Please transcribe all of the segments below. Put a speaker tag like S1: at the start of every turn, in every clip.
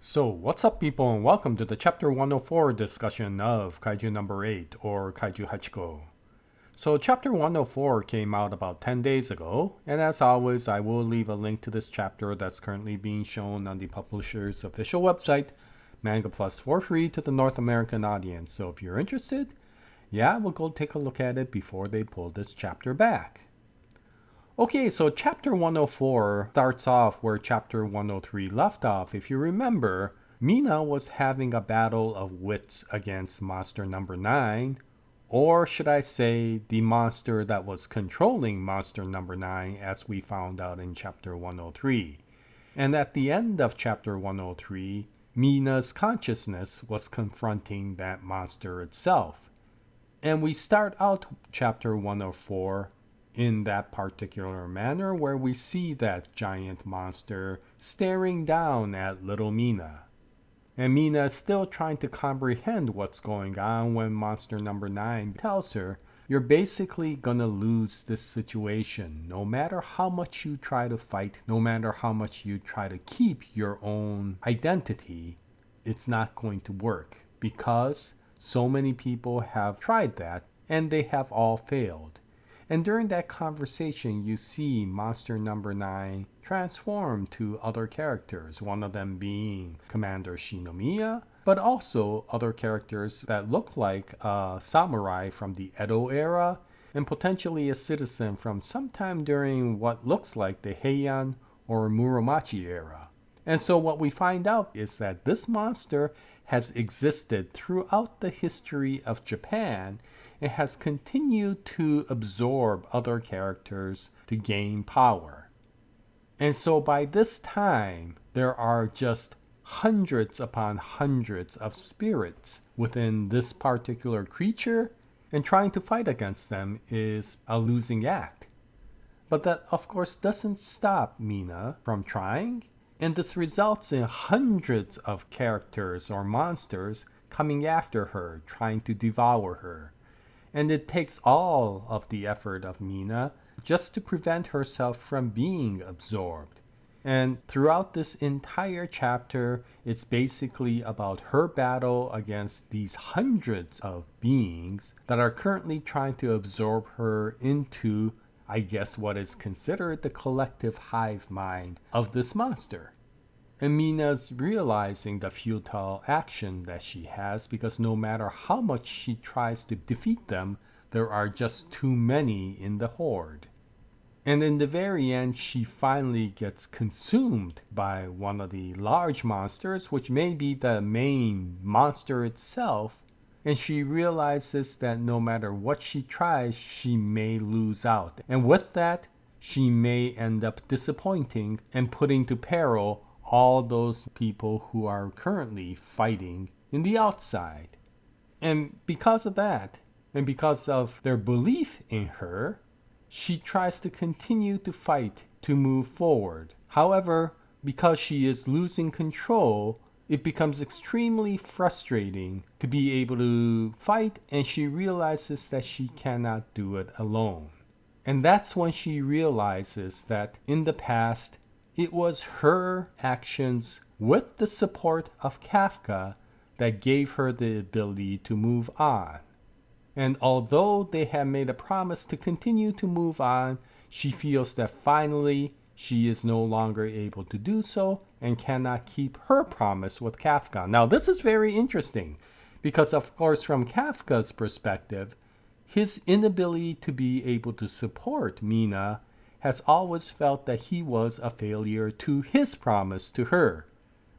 S1: So, what's up, people, and welcome to the Chapter 104 discussion of Kaiju number 8, or Kaiju 8号. So, Chapter 104 came out about 10 days ago, and as always, I will leave a link to this chapter that's currently being shown on the publisher's official website, Manga Plus, for free to the North American audience. So, if you're interested, we'll go take a look at it before they pull this chapter back. Okay, so Chapter 104 starts off where Chapter 103 left off. If you remember, Mina was having a battle of wits against Monster Number 9, or should I say, the monster that was controlling Monster Number 9, as we found out in Chapter 103. And at the end of Chapter 103, Mina's consciousness was confronting that monster itself. And we start out Chapter 104 in that particular manner, where we see that giant monster staring down at little Mina. And Mina is still trying to comprehend what's going on when Monster Number 9 tells her, you're basically gonna lose this situation. No matter how much you try to fight, no matter how much you try to keep your own identity, it's not going to work, because so many people have tried that and they have all failed. And during that conversation, you see Monster Number 9 transform to other characters, one of them being Commander Shinomiya, but also other characters that look like a samurai from the Edo era, and potentially a citizen from sometime during what looks like the Heian or Muromachi era. And so what we find out is that this monster has existed throughout the history of Japan. It has continued to absorb other characters to gain power. And so by this time, there are just hundreds upon hundreds of spirits within this particular creature, and trying to fight against them is a losing act. But that, of course, doesn't stop Mina from trying, and this results in hundreds of characters or monsters coming after her, trying to devour her. And it takes all of the effort of Mina just to prevent herself from being absorbed. And throughout this entire chapter, it's basically about her battle against these hundreds of beings that are currently trying to absorb her into, I guess, what is considered the collective hive mind of this monster. And Mina's realizing the futile action that she has, because no matter how much she tries to defeat them, there are just too many in the horde. And in the very end, she finally gets consumed by one of the large monsters, which may be the main monster itself. And she realizes that no matter what she tries, she may lose out. And with that, she may end up disappointing and putting to peril all those people who are currently fighting in the outside. And because of that, and because of their belief in her, she tries to continue to fight to move forward. However, because she is losing control, it becomes extremely frustrating to be able to fight, and she realizes that she cannot do it alone. And that's when she realizes that in the past, it was her actions with the support of Kafka that gave her the ability to move on. And although they have made a promise to continue to move on, she feels that finally she is no longer able to do so and cannot keep her promise with Kafka. Now, this is very interesting because, of course, from Kafka's perspective, his inability to be able to support Mina has always felt that he was a failure to his promise to her.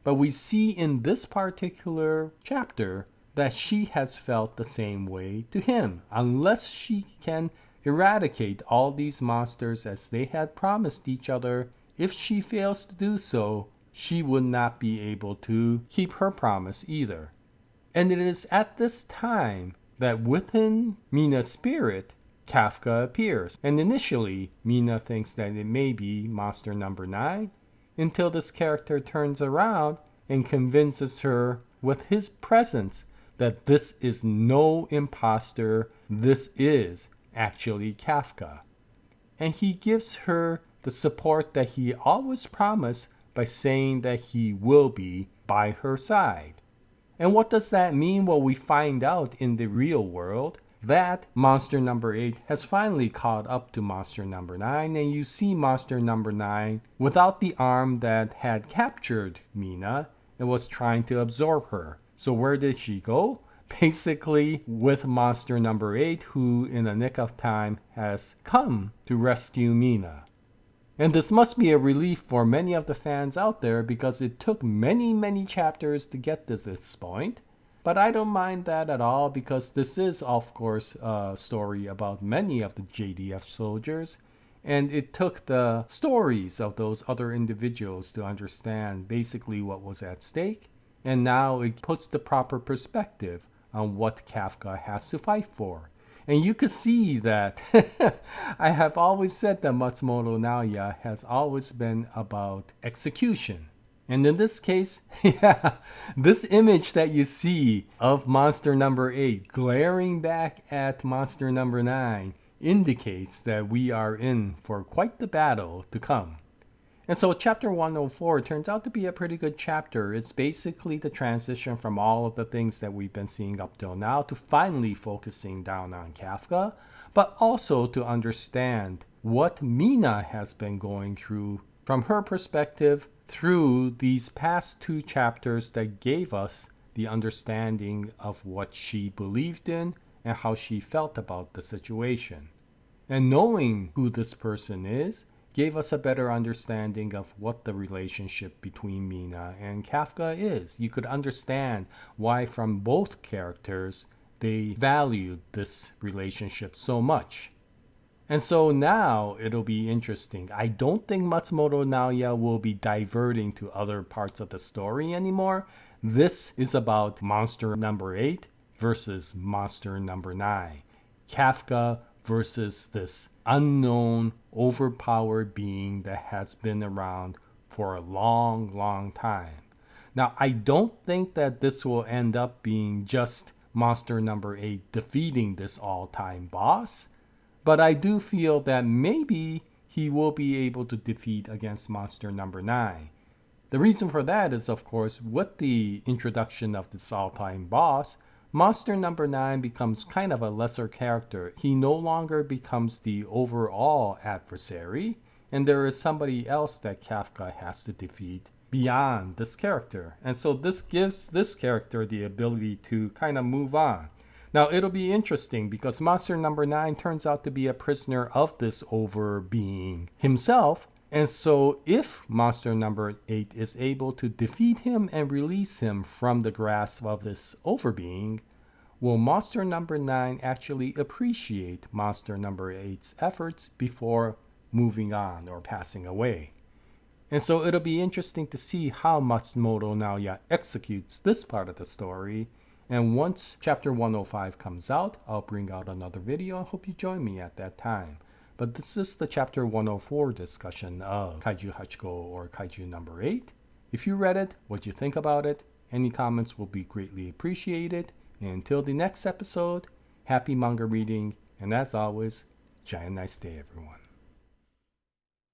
S1: But we see in this particular chapter that she has felt the same way to him. Unless she can eradicate all these monsters as they had promised each other, if she fails to do so, she would not be able to keep her promise either. And it is at this time that within Mina's spirit, Kafka appears. And initially, Mina thinks that it may be Monster Number 9, until this character turns around and convinces her with his presence that this is no imposter, this is actually Kafka. And he gives her the support that he always promised by saying that he will be by her side. And what does that mean? Well, we find out in the real world that monster number 8 has finally caught up to monster number 9, and you see monster number 9 without the arm that had captured Mina and was trying to absorb her. So where did she go? Basically with monster number 8, who in the nick of time has come to rescue Mina. And this must be a relief for many of the fans out there because it took many chapters to get to this point. But I don't mind that at all because this is, of course, a story about many of the JDF soldiers. And it took the stories of those other individuals to understand basically what was at stake. And now it puts the proper perspective on what Kafka has to fight for. And you could see that I have always said that Matsumoto Naoya has always been about execution. And in this case, this image that you see of monster number 8 glaring back at monster number 9 indicates that we are in for quite the battle to come. And so chapter 104 turns out to be a pretty good chapter. It's basically the transition from all of the things that we've been seeing up till now to finally focusing down on Kafka, but also to understand what Mina has been going through from her perspective through these past 2 chapters that gave us the understanding of what she believed in and how she felt about the situation. And knowing who this person is gave us a better understanding of what the relationship between Mina and Kafka is. You could understand why from both characters they valued this relationship so much. And so now it'll be interesting. I don't think Matsumoto Naoya will be diverting to other parts of the story anymore. This is about monster number 8 versus monster number 9. Kafka versus this unknown, overpowered being that has been around for a long time. Now, I don't think that this will end up being just monster number 8 defeating this all-time boss, but I do feel that maybe he will be able to defeat against monster number 9. The reason for that is, of course, with the introduction of this all-time boss, monster number 9 becomes kind of a lesser character. He no longer becomes the overall adversary, and there is somebody else that Kafka has to defeat beyond this character. And so this gives this character the ability to kind of move on. Now, it'll be interesting because monster number 9 turns out to be a prisoner of this over being himself. And so if monster number 8 is able to defeat him and release him from the grasp of this overbeing, will monster number 9 actually appreciate monster number 8's efforts before moving on or passing away? And so it'll be interesting to see how Matsumoto Naoya executes this part of the story. And once chapter 105 comes out, I'll bring out another video. I hope you join me at that time. But this is the chapter 104 discussion of Kaiju Hachiko or Kaiju number 8. If you read it, what you think about it, any comments will be greatly appreciated. And until the next episode, happy manga reading, and as always, Jaya, nice day everyone.